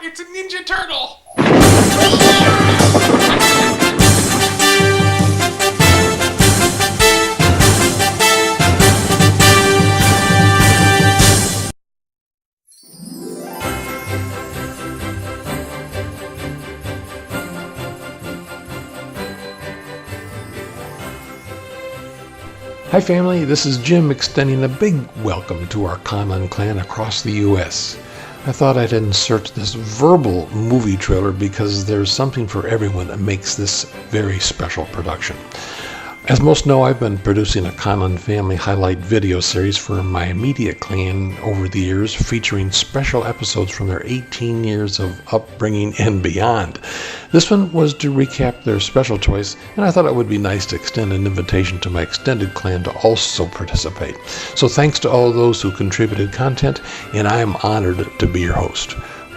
it's a Ninja Turtle! Hi family, this is Jim extending a big welcome to our Conlin clan across the U.S. I thought I'd insert this verbal movie trailer because there's something for everyone that makes this very special production. As most know, I've been producing a Conlin family highlight video series for my immediate clan over the years, featuring special episodes from their 18 years of upbringing and beyond. This one was to recap their special choice, and I thought it would be nice to extend an invitation to my extended clan to also participate. So thanks to all those who contributed content, and I am honored to be your host.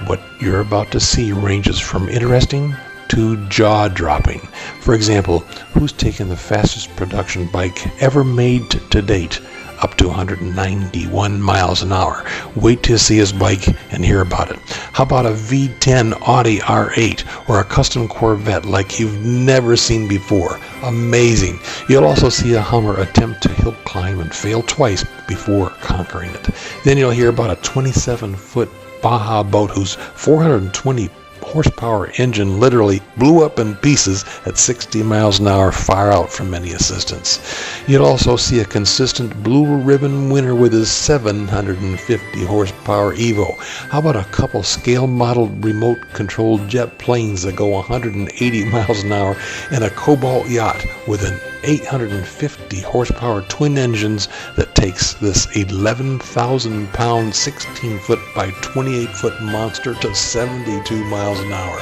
What you're about to see ranges from interesting to jaw-dropping. For example, who's taken the fastest production bike ever made to date, up to 191 miles an hour? Wait to see his bike and hear about it. How about a V10 Audi R8 or a custom Corvette like you've never seen before? Amazing. You'll also see a Hummer attempt to hill climb and fail twice before conquering it. Then you'll hear about a 27-foot Baja boat whose 420 horsepower engine literally blew up in pieces at 60 miles an hour far out from any assistance. You'll also see a consistent blue ribbon winner with his 750 horsepower Evo. How about a couple scale modeled remote controlled jet planes that go 180 miles an hour and a Cobalt yacht with an 850 horsepower twin engines that takes this 11,000 pound 16 foot by 28 foot monster to 72 miles an hour.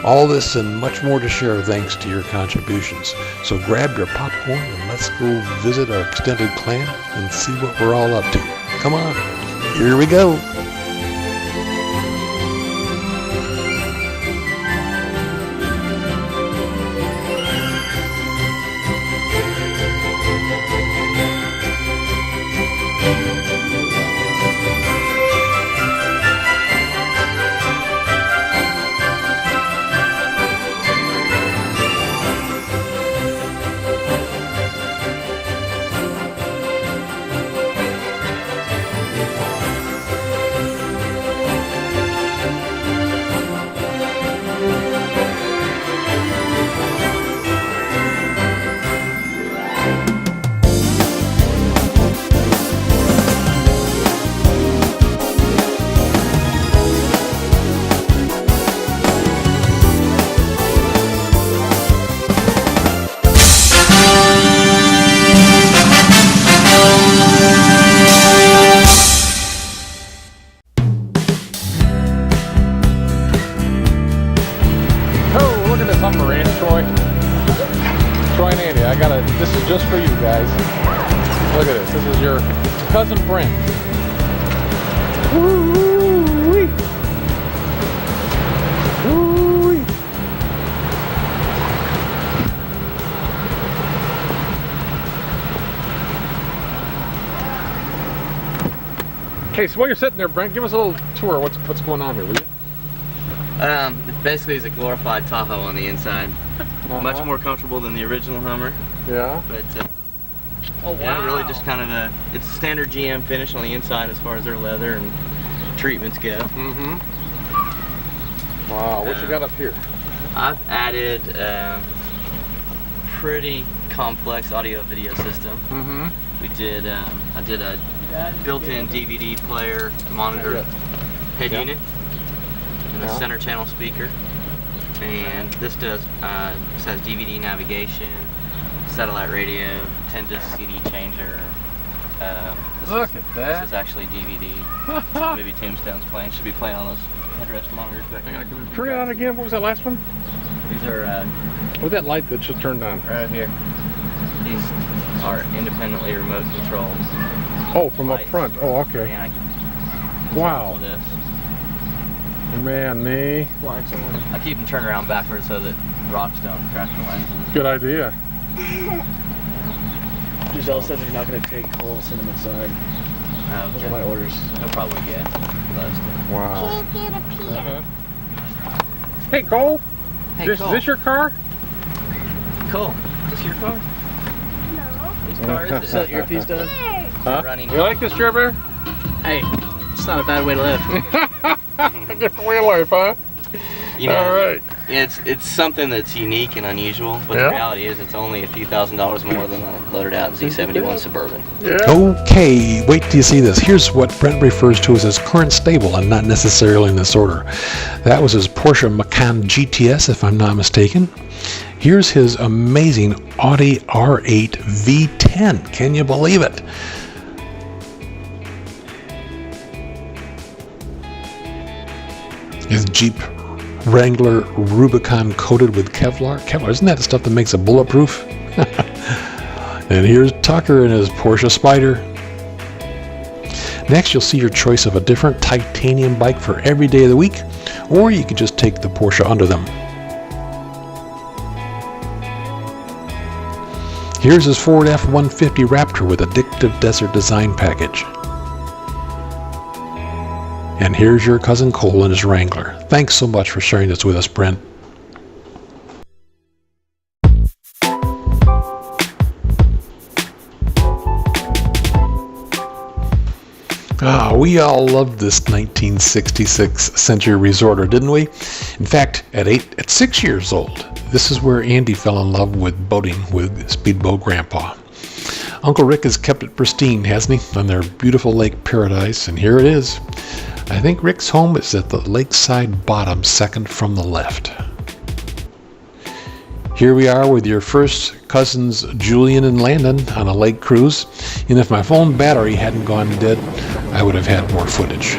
All this and much more to share thanks to your contributions. So grab your popcorn and let's go visit our extended clan and see what we're all up to. Come on, here we go. Troy and Andy, this is just for you guys. Look at this. This is your cousin Brent. Woo-wee. Woo-wee. Hey, so while you're sitting there, Brent, give us a little tour of what's going on here, will you? It basically is a glorified Tahoe on the inside. Much more comfortable than the original Hummer. Yeah. But Oh, wow. yeah, really just kind of it's a standard GM finish on the inside as far as their leather and treatments go. Mm-hmm. Wow, what you got up here? I've added a pretty complex audio video system. Mm-hmm. We did I did a built-in DVD player monitor head unit and a center channel speaker. And this has DVD navigation, satellite radio, 10-disc CD changer. Look at that. This is actually DVD. Maybe Tombstone's playing. Should be playing on those headrest monitors back there. Turn it on again. What was that last one? These are What's that light that just turned on? right here. These are independently remote controlled. Oh, from lights. up front. Oh, okay. And I can Wow. control this. Man, me. I keep them turned around backwards so that rocks don't crack the lenses. Good idea. Giselle says he's not going to take whole cinnamon side. Those are my orders. He'll probably get most. Wow. Can't get a pee. Hey, Cole. Hey, Is Cole. this your car? Cole, is this your car? No. Whose car is Is that it? earpiece done? Huh? Running. You like this, Jer Bear? Hey, it's not a bad way to live. A different way of life, huh? You know, All right. it's something that's unique and unusual, but Yeah. the reality is it's only a few $1,000s more than a loaded out Z71 Suburban. Yeah. Okay, wait till you see this. Here's what Brent refers to as his current stable, and not necessarily in this order. That was his Porsche Macan GTS, if I'm not mistaken. Here's his amazing Audi R8 V10. Can you believe it? His Jeep Wrangler Rubicon coated with Kevlar. Kevlar, isn't that the stuff that makes it bulletproof? And here's Tucker in his Porsche Spider. Next, you'll see your choice of a different titanium bike for every day of the week, or you could just take the Porsche under them. Here's his Ford F-150 Raptor with addictive desert design package. And here's your cousin Cole and his Wrangler. Thanks so much for sharing this with us, Brent. We all loved this 1966 Century Resorter, didn't we? In fact, at 6 years old, this is where Andy fell in love with boating with Speedboat Grandpa. Uncle Rick has kept it pristine, hasn't he, on their beautiful lake paradise, and here it is. I think Rick's home is at the lakeside bottom, second from the left. Here we are with your first cousins Julian and Landon on a lake cruise, and if my phone battery hadn't gone dead, I would have had more footage.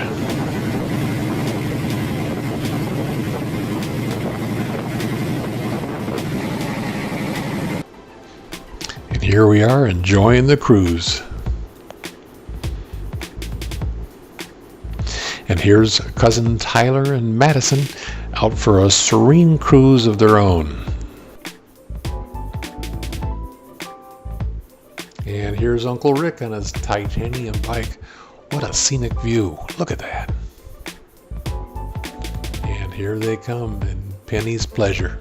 And here we are enjoying the cruise. And here's cousin Tyler and Madison out for a serene cruise of their own. And here's Uncle Rick on his titanium bike. What a scenic view. Look at that. And here they come in Penny's Pleasure.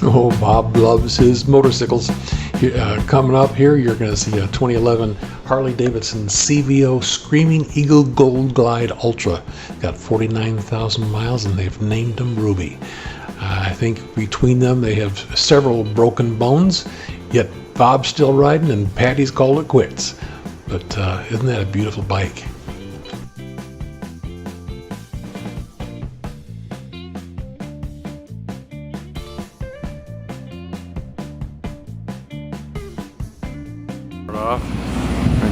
Oh, Bob loves his motorcycles. Coming up here, you're going to see a 2011 Harley-Davidson CVO Screaming Eagle Gold Glide Ultra. Got 49,000 miles, and they've named him Ruby. I think between them, they have several broken bones, yet Bob's still riding, and Patty's called it quits. But isn't that a beautiful bike?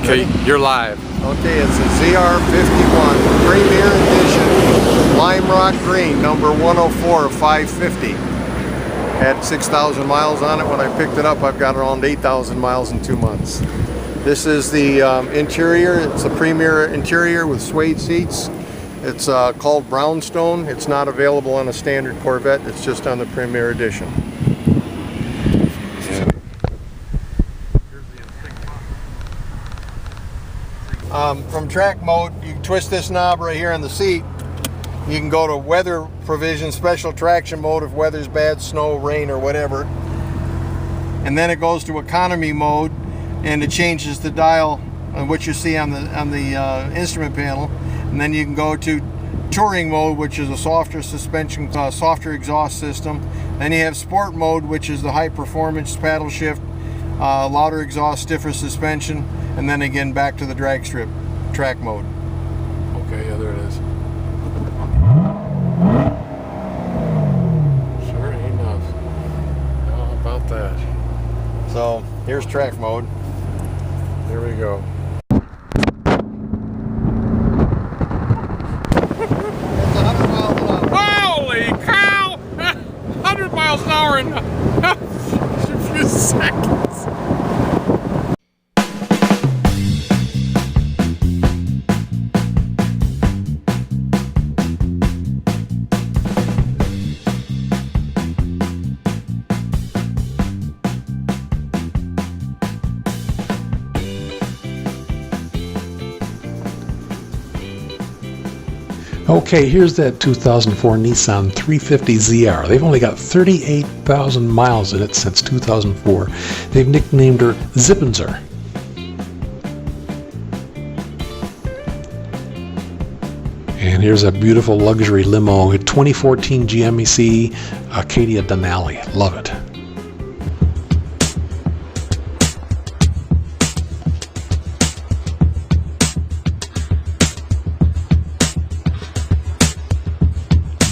Okay, you're live. Okay, it's a ZR51 Premier Edition Lime Rock Green, number 104 of 550. Had 6,000 miles on it when I picked it up. I've got around 8,000 miles in 2 months. This is the interior. It's a Premier interior with suede seats. It's called Brownstone. It's not available on a standard Corvette. It's just on the Premier Edition. From track mode, you twist this knob right here on the seat. You can go to weather provision, special traction mode if weather's bad, snow, rain, or whatever. And then it goes to economy mode, and it changes the dial, what you see on the instrument panel. And then you can go to touring mode, which is a softer suspension, softer exhaust system. Then you have sport mode, which is the high performance paddle shift, louder exhaust, stiffer suspension. And then again back to the drag strip track mode. Okay, yeah, there it is. Sure enough. How about that? So here's track mode. There we go. It's 100 miles an hour. Holy cow! 100 miles an hour in a few seconds. Okay, here's that 2004 Nissan 350ZR. They've only got 38,000 miles in it since 2004. They've nicknamed her Zippenzer. And here's a beautiful luxury limo, a 2014 GMC Acadia Denali. Love it.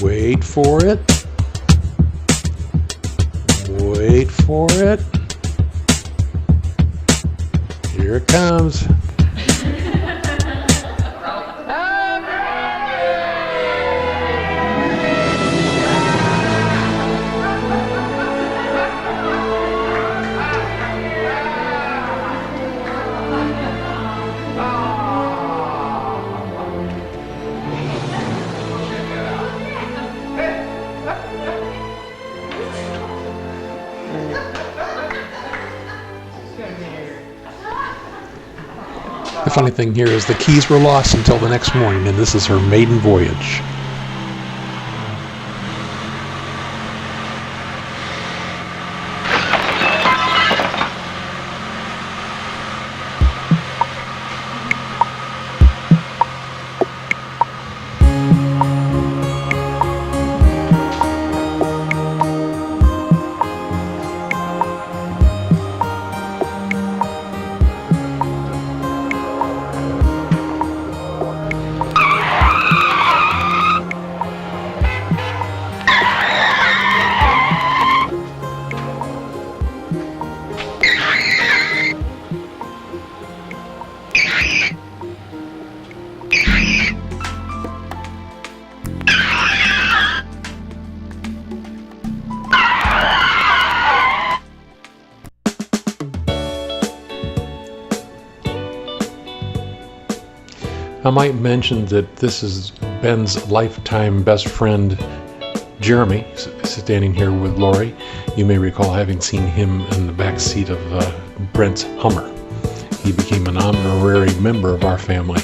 Wait for it. Wait for it. Here it comes. The funny thing here is the keys were lost until the next morning, and this is her maiden voyage. I might mention that this is Ben's lifetime best friend, Jeremy, standing here with Lori. You may recall having seen him in the back seat of Brent's Hummer. He became an honorary member of our family.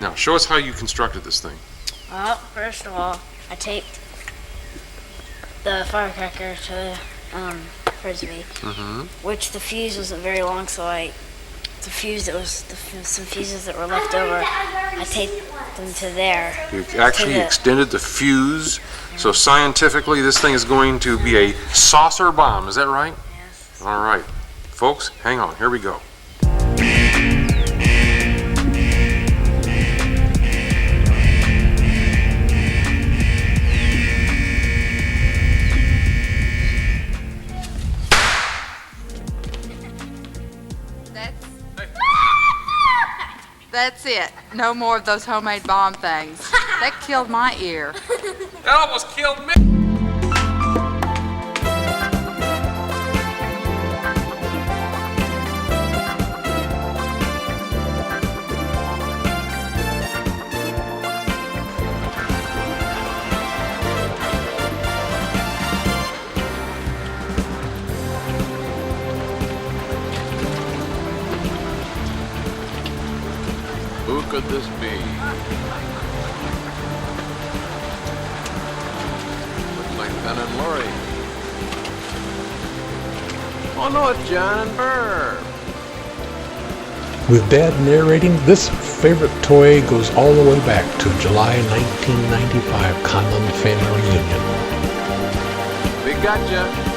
Now, show us how you constructed this thing. Well, first of all, I taped the firecracker to the frisbee, which the fuse wasn't very long, so some fuses that were left over, I taped them to there. You actually extended the fuse, so scientifically this thing is going to be a saucer bomb, is that right? Yes. All right. Folks, hang on, here we go. That's it. No more of those homemade bomb things. That killed my ear. That almost killed me. Who could this be? Looks like Ben and Lori. Oh no, it's John and Burr. With Dad narrating, this favorite toy goes all the way back to July 1995 Conlin family reunion. We gotcha.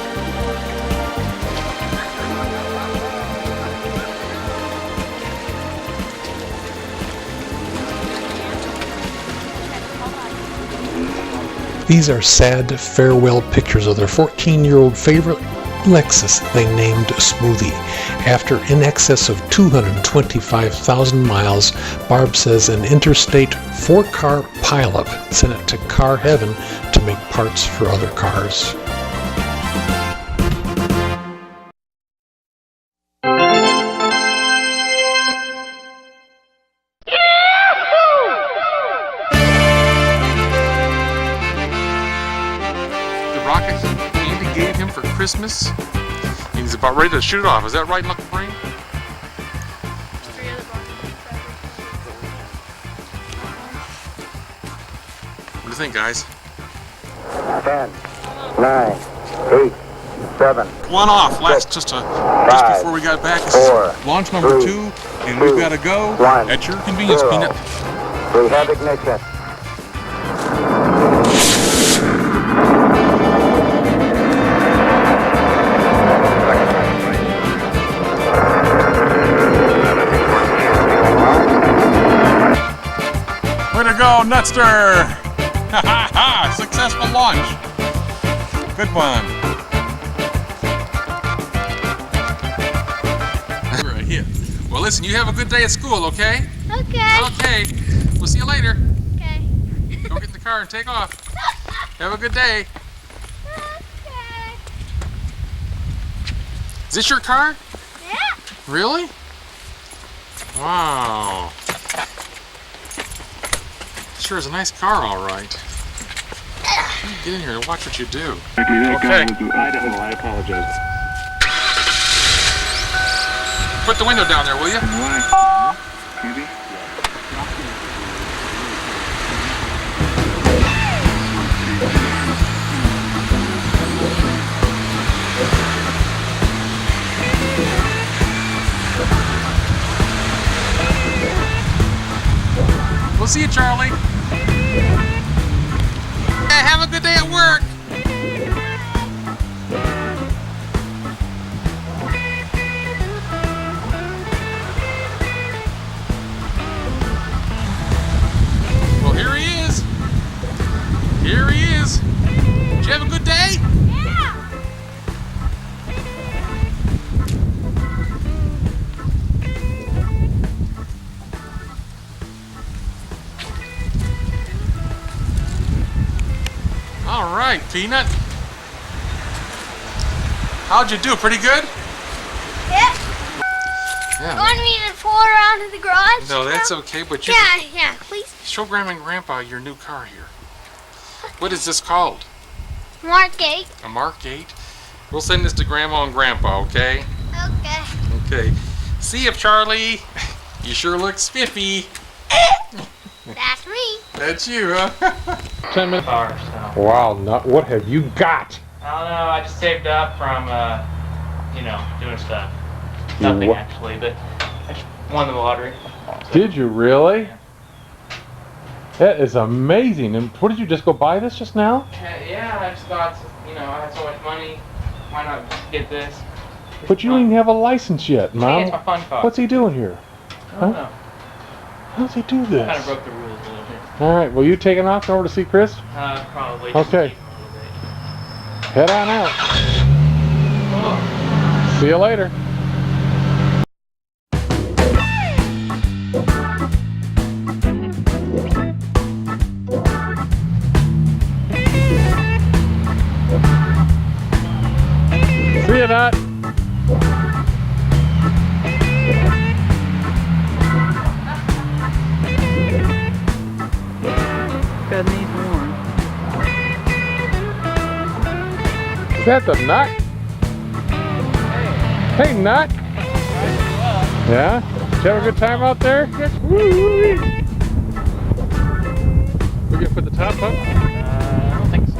These are sad farewell pictures of their 14-year-old favorite Lexus they named Smoothie. After in excess of 225,000 miles, Barb says an interstate 4-car pileup sent it to car heaven to make parts for other cars. Rocket Andy gave him for Christmas. And he's about ready to shoot it off. Is that right, Uncle Brain? What do you think, guys? 10, 9, 8, 7. One off. Last just before we got back. This is launch number 2, and we've got to go at your convenience, Peanut. We have ignition. Way to go, Nutster! Ha ha ha! Successful launch! Good one. Right here. Well, listen, you have a good day at school, okay? Okay. Okay. We'll see you later. Okay. Go get in the car and take off. Have a good day. Okay. Is this your car? Yeah. Really? Wow. Sure is a nice car, all right. Get in here and watch what you do. Okay. Idaho, I apologize. Put the window down there, will you? We'll see you, Charlie. Have a good day at work. Well, here he is. Here he is. Did you have a good day? Yeah. All right, Peanut. How'd you do? Pretty good? Yeah. Yeah. You want me to pull around to the garage? No, that's okay, but you Yeah, please. show Grandma and Grandpa your new car here. What is this called? Mark 8. A Mark 8? We'll send this to Grandma and Grandpa, okay? Okay. Okay. See you, Charlie. You sure look spiffy. That's me. That's you, huh? 10 minutes. Car, so. Wow, what have you got? I don't know. I just saved up from, doing stuff. Nothing actually, but I just won the lottery. So. Did you really? That is amazing. And what did you just go buy this just now? Yeah, I just thought, I had so much money. Why not just get this? But you don't even have a license yet, Mom. Hey, it's my fun car. What's he doing here? I don't know. How does he do this? Kind of broke the rules a little bit. All right, well, you taking off over to see Chris? Probably. Okay. Head on out. Oh. See you later. See you, Dot. Got need more. Is that the Nut? Hey, Nut. Yeah? Did you have a good time out there? Yes. Woo-wee. We gonna put the top up? I don't think so.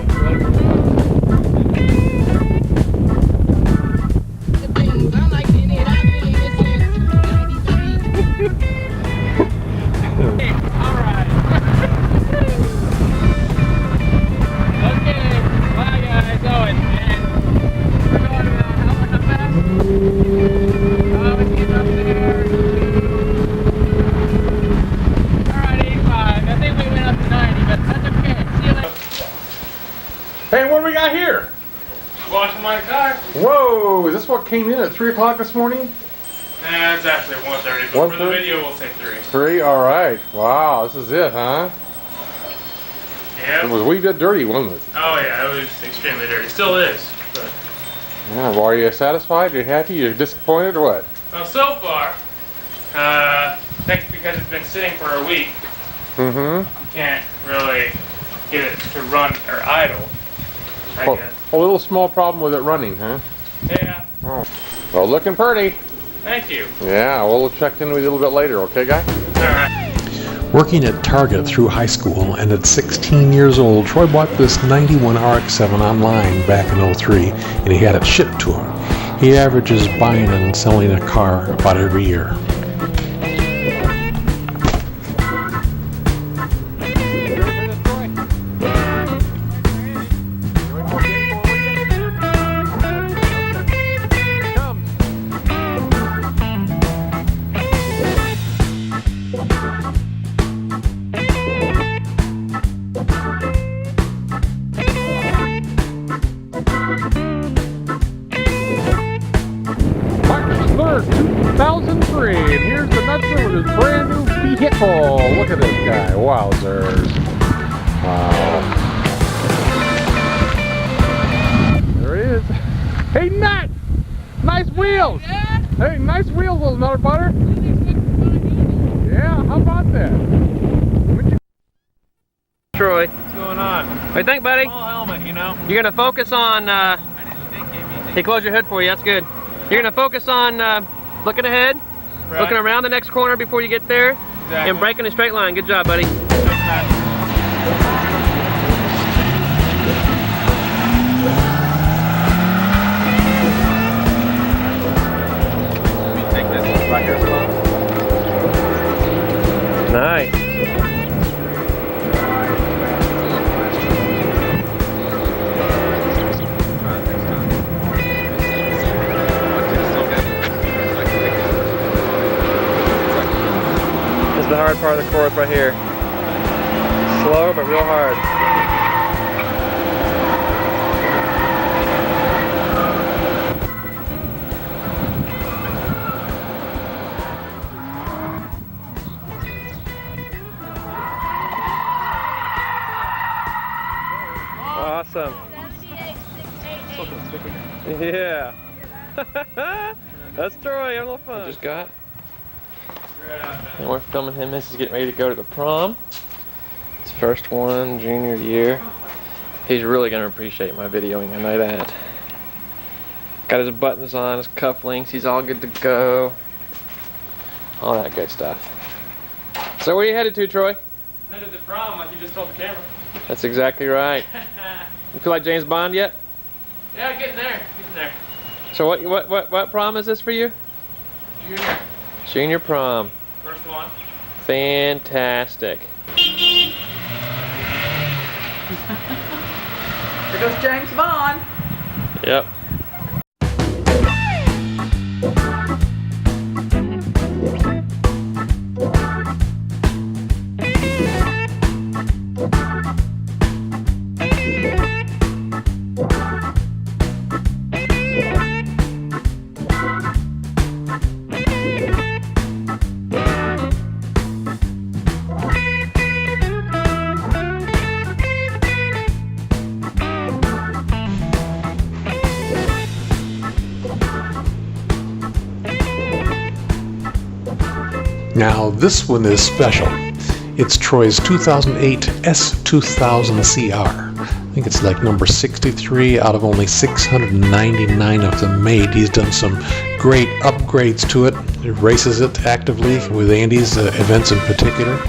here? Washing my car. Whoa, is this what came in at 3 o'clock this morning? It's actually 1:30, but for the 1:30? video we'll say 3. 3, alright. Wow, this is it, huh? Yep. It was a wee bit dirty, wasn't it? Oh yeah, it was extremely dirty. Still is. But Yeah, well, are you satisfied? You're happy? You're disappointed or what? well, so far, thanks because it's been sitting for a week. Mm-hmm. You can't really get it to run or idle, I guess. A little small problem with it running, huh? Yeah. Oh. Well, looking pretty. Thank you. Yeah, we'll check in with you a little bit later, okay, guy? Alright. Working at Target through high school, and at 16 years old, Troy bought this 91 RX-7 online back in 03, and he had it shipped to him. He averages buying and selling a car about every year. March 3rd, 2003, and here's the Nutsman with his brand new vehicle. Look at this guy, wowzers. Wow. There he is. Hey, Nut! Nice wheels! Hey, nice wheels, little nutter butter. Yeah, how about that? Troy, What's going on? what do you think, buddy? Small helmet, you know? You're gonna focus on, he closed your hood for you, that's good. You're gonna focus on looking ahead, Right. looking around the next corner before you get there, Exactly. and braking a straight line. Good job, buddy. Take this right here, Nice. This is the hard part of the course right here. Slow, but real hard. Awesome. Yeah. That's Troy, having a little fun. Just got. And we're filming him as he's getting ready to go to the prom. His first one, junior year. He's really gonna appreciate my videoing, I know that. Got his buttons on, his cufflinks, he's all good to go. All that good stuff. So where are you headed to, Troy? Headed to the prom like you just told the camera. That's exactly right. You feel like James Bond yet? Yeah, getting there. Getting there. So what prom is this for you? Junior. Junior prom. First one. Fantastic. Here goes James Bond. Yep. Now this one is special. It's Troy's 2008 S2000 CR. I think it's like number 63 out of only 699 of them made. He's done some great upgrades to it. He races it actively with Andy's events in particular,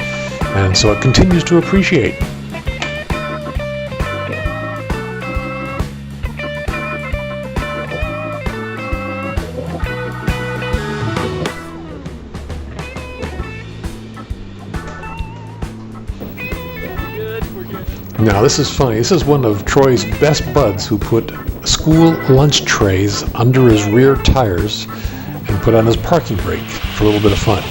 and so it continues to appreciate. Now this is funny. This is one of Troy's best buds who put school lunch trays under his rear tires and put on his parking brake for a little bit of fun.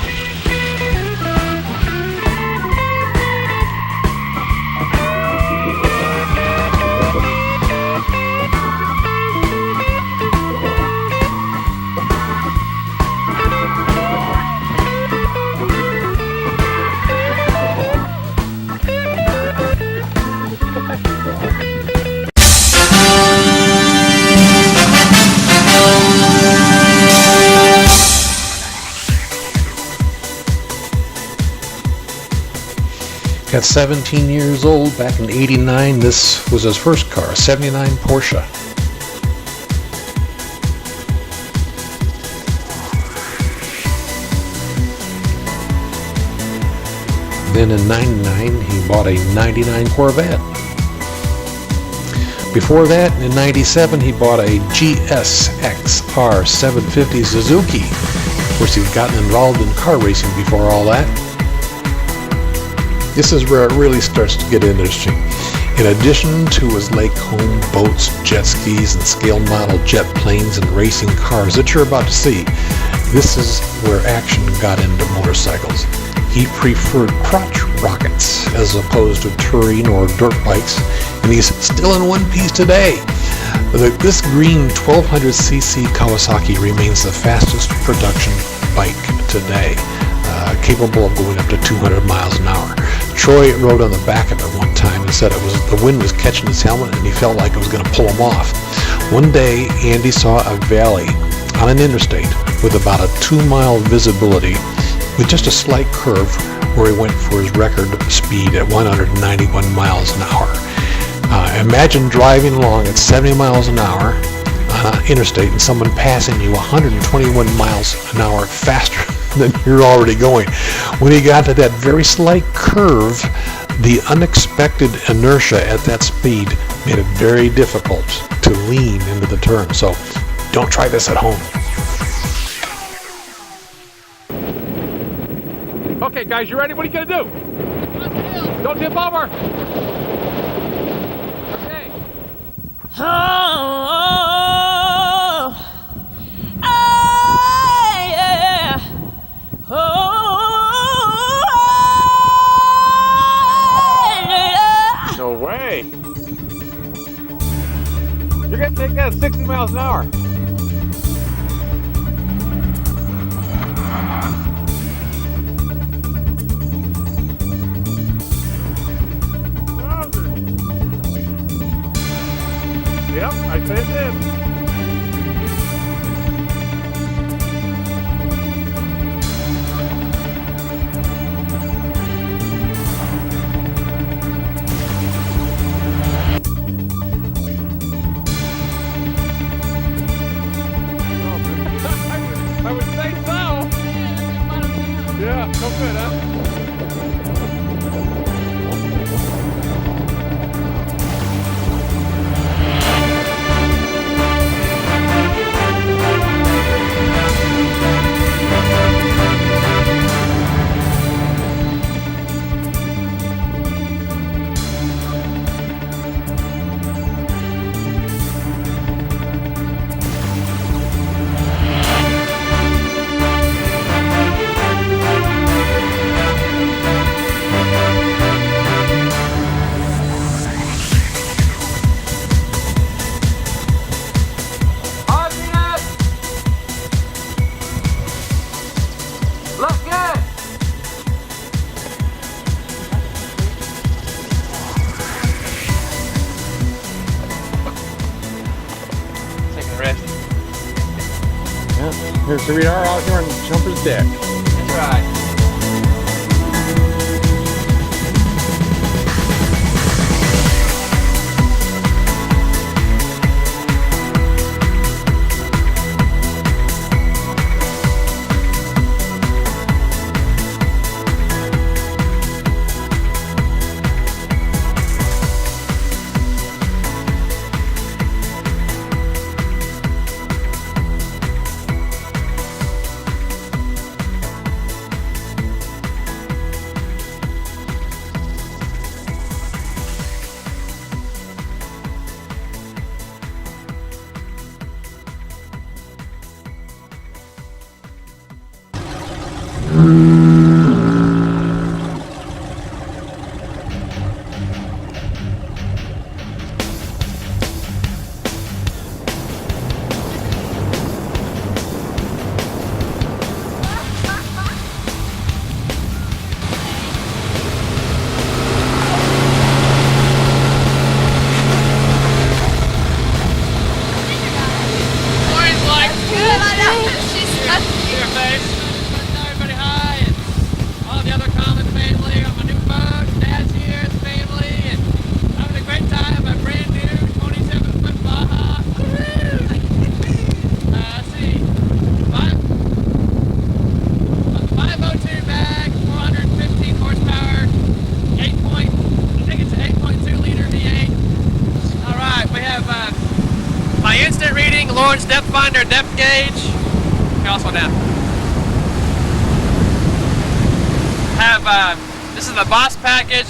At 17 years old, back in '89, this was his first car, a '79 Porsche. Then in '99, he bought a '99 Corvette. Before that, in '97, he bought a GSX-R 750 Suzuki. Of course, he'd gotten involved in car racing before all that. This is where it really starts to get interesting. In addition to his lake home boats, jet skis, and scale model jet planes and racing cars that you're about to see, this is where action got into motorcycles. He preferred crotch rockets as opposed to touring or dirt bikes, and he's still in one piece today. This green 1200cc Kawasaki remains the fastest production bike today, capable of going up to 200 miles an hour. Troy rode on the back of it one time and said the wind was catching his helmet and he felt like it was going to pull him off. One day, Andy saw a valley on an interstate with about a 2-mile visibility with just a slight curve where he went for his record speed at 191 miles an hour. Imagine driving along at 70 miles an hour on an interstate and someone passing you 121 miles an hour faster than you're already going. When he got to that very slight curve, the unexpected inertia at that speed made it very difficult to lean into the turn. So don't try this at home. Okay, guys, you ready? What are you gonna do? Don't tip over. Okay. Oh, yeah. Oh, yeah. No way. You're gonna take that at 60 miles an hour. Yep, I said it did. I would say so. Yeah, no good, huh? Here we are out here on Jumper's deck. That's right. Everybody hi, and all the other Conlin family on my new bug, Dad's instant reading, Lawrence depth finder, depth gauge. Okay, I'll slow down. This is the Boss package,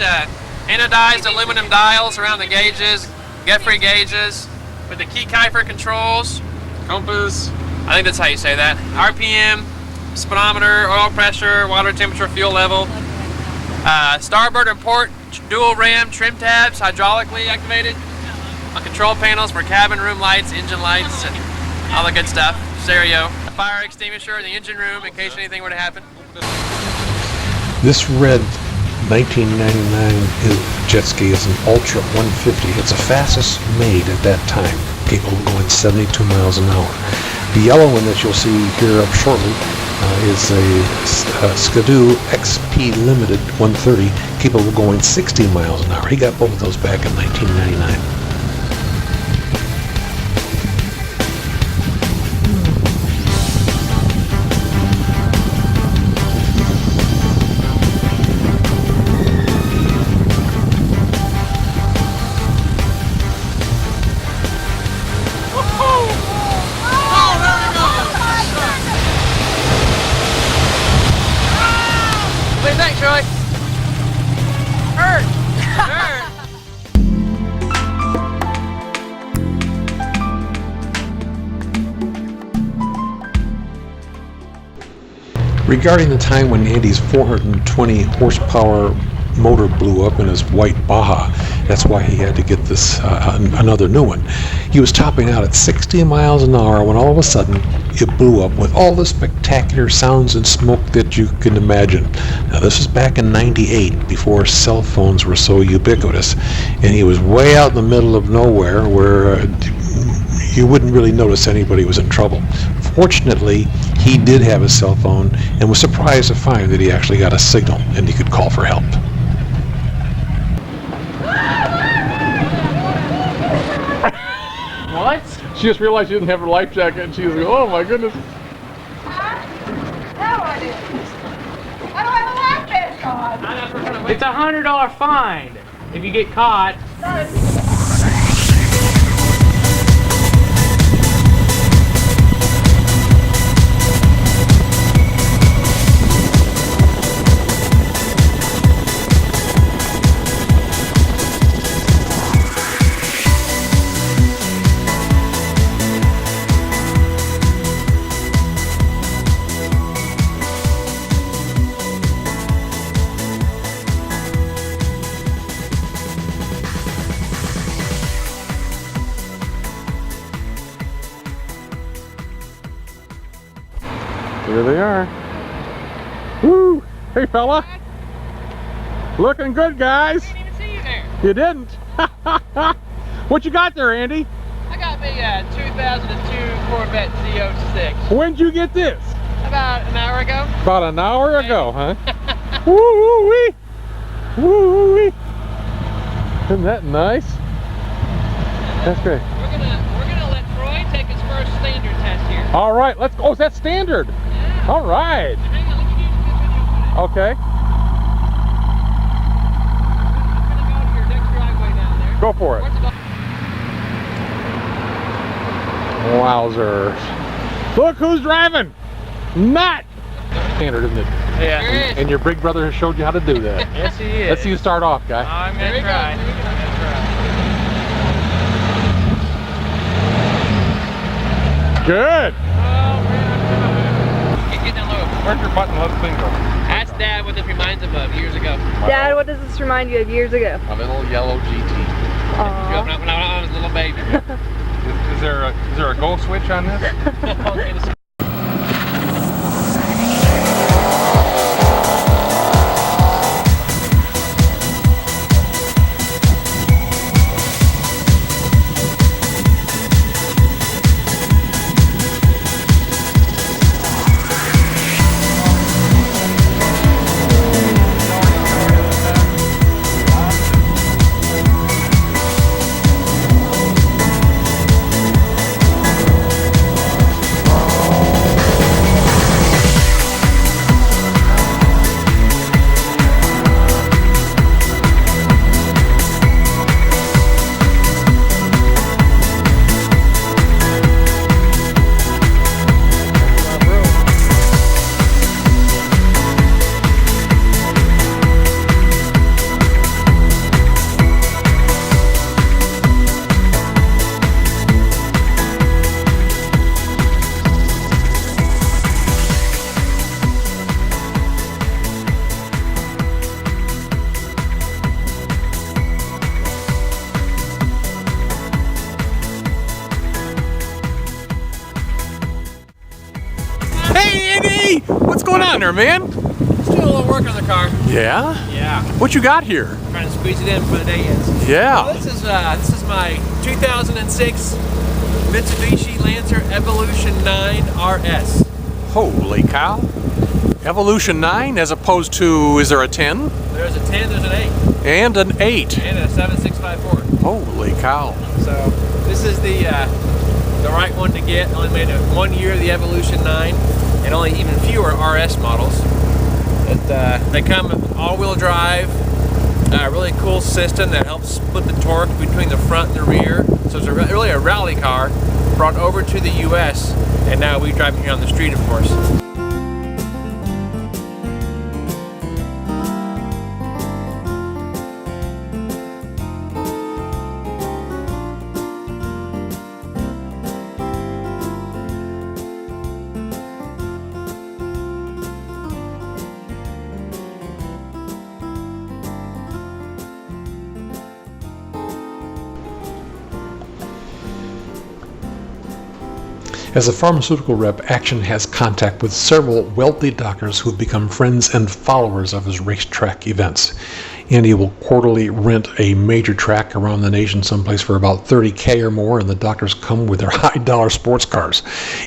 anodized aluminum dials around the gauges, Geoffrey gauges, with the key Kuiper controls, compass, I think that's how you say that, RPM, speedometer, oil pressure, water temperature, fuel level, starboard and port, dual ram, trim tabs, hydraulically activated, control panels for cabin room lights, engine lights, and all the good stuff, stereo, a fire extinguisher in the engine room in case anything were to happen. This red 1999 jet ski is an Ultra 150. It's the fastest made at that time, capable of going 72 miles an hour. The yellow one that you'll see here up shortly is a Skidoo XP Limited 130, capable of going 60 miles an hour. He got both of those back in 1999. What do you think, Troy? Hurt! Hurt! Regarding the time when Andy's 420 horsepower motor blew up in his white Baja, that's why he had to get this another new one. He was topping out at 60 miles an hour when all of a sudden it blew up with all the spectacular sounds and smoke that you can imagine. Now this was back in '98, before cell phones were so ubiquitous, and he was way out in the middle of nowhere where you wouldn't really notice anybody was in trouble. Fortunately, he did have a cell phone and was surprised to find that he actually got a signal and he could call for help. What? She just realized she didn't have her life jacket and she was like, oh my goodness. No, I didn't. I don't have a life vest on. It's $100 fine if you get caught. Here they are. Woo! Hey fella! Looking good, guys! I didn't even see you there. You didn't? What you got there, Andy? I got me a 2002 Corvette Z06. When'd you get this? About an hour ago. About an hour ago, huh? Woo-wee! Woo-wee! Isn't that nice? That's great. We're gonna let Troy take his first standard test here. All right, let's go. Oh, is that standard? Yeah. All right. Hang on, let me do this video. Okay. I'm gonna go to your next driveway down there. Go for it. What's it Wowzers. Look who's driving. Matt. Standard, isn't it? Yeah. Sure is. And your big brother has showed you how to do that. Yes, he is. Let's see you start off, guy. I'm Here gonna we go. try. Here we go. Good. Get that low. Where's your button? Let's bingo. Ask Dad what this reminds him of years ago. Dad, what does this remind you of years ago? A little yellow GT. Aww. When I was a little baby. Is there a go switch on this? Okay, this Andy! What's going on there, man? Just doing a little work on the car. Yeah? Yeah. What you got here? Trying to squeeze it in before the day ends. Yeah. Well, this is my 2006 Mitsubishi Lancer Evolution 9 RS. Holy cow. Evolution 9 as opposed to, is there a 10? There's a 10, there's an 8. And an 8. And a 7654. Holy cow. So this is the right one to get. Only made it 1 year of the Evolution 9 and only even fewer RS models. They come with all-wheel drive, really cool system that helps split the torque between the front and the rear. So it's really a rally car brought over to the US, and now we drive it here on the street, of course. As a pharmaceutical rep, Action has contact with several wealthy doctors who have become friends and followers of his racetrack events. Andy will quarterly rent a major track around the nation someplace for about $30K or more, and the doctors come with their high-dollar sports cars.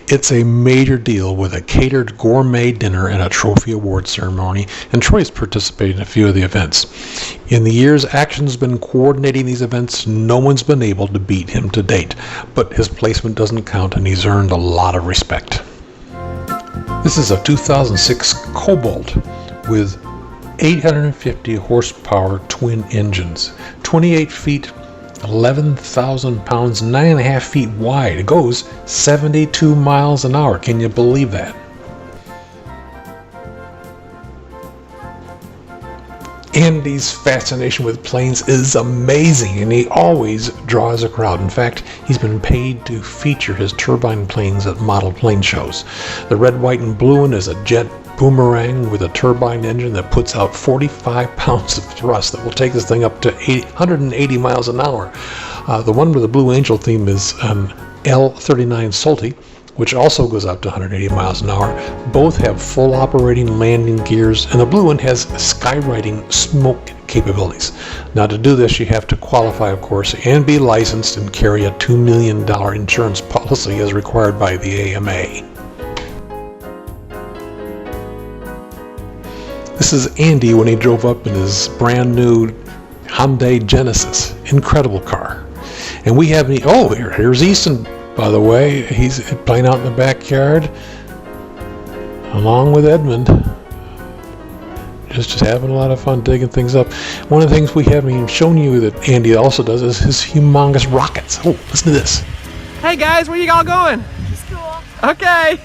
It's a major deal with a catered gourmet dinner and a trophy award ceremony, and Troy's participated in a few of the events. In the years Action's been coordinating these events, no one's been able to beat him to date, but his placement doesn't count, and he's earned a lot of respect. This is a 2006 Cobalt with 850 horsepower twin engines, 28 feet, 11,000 pounds, 9.5 feet wide. It goes 72 miles an hour. Can you believe that? Andy's fascination with planes is amazing, and he always draws a crowd. In fact, he's been paid to feature his turbine planes at model plane shows. The red, white, and blue one is a jet boomerang with a turbine engine that puts out 45 pounds of thrust that will take this thing up to 180 miles an hour. The one with the Blue Angel theme is an L39 Salty, which also goes up to 180 miles an hour. Both have full operating landing gears, and the blue one has skywriting smoke capabilities. Now, to do this, you have to qualify, of course, and be licensed and carry a $2 million insurance policy as required by the AMA. This is Andy when he drove up in his brand new Hyundai Genesis. Incredible car. And we have here's Easton, by the way. He's playing out in the backyard along with Edmund. Just having a lot of fun digging things up. One of the things we haven't even shown you that Andy also does is his humongous rockets. Oh, listen to this. Hey guys, where you all going? To school. Okay.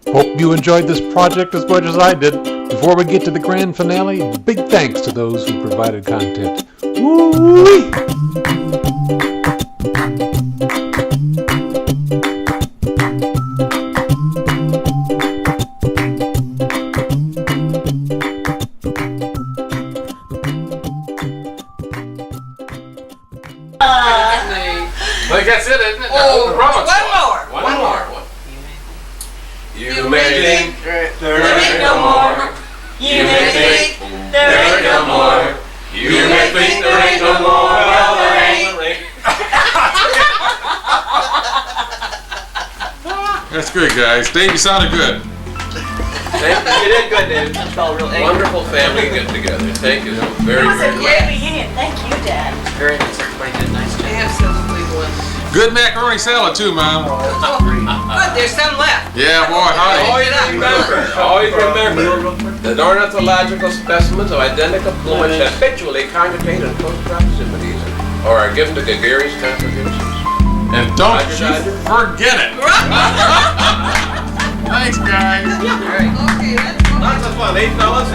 Hope you enjoyed this project as much as I did. Before we get to the grand finale, big thanks to those who provided content. Woo-wee! I think that's it, isn't it? One more. You may think there ain't no more. You may think there ain't no more. You may think there ain't no more. Well, there ain't. That's good, guys. Dave, you sounded good. You did good, David. That felt real angry. Wonderful family get together. Thank you. Very, It was a very great much. reunion. Thank you, Dad. Very nice. Everybody did a nice job. Absolutely was. Good macaroni salad, too, Mom. Good, there's some left. Yeah, boy, Always howdy. remember, the ornithological specimens of identical plumage habitually congregate in close proximities or are given to gregarious congregations. And don't you forget it. Thanks, guys. Okay, that's Lots of fun, eh, fellas?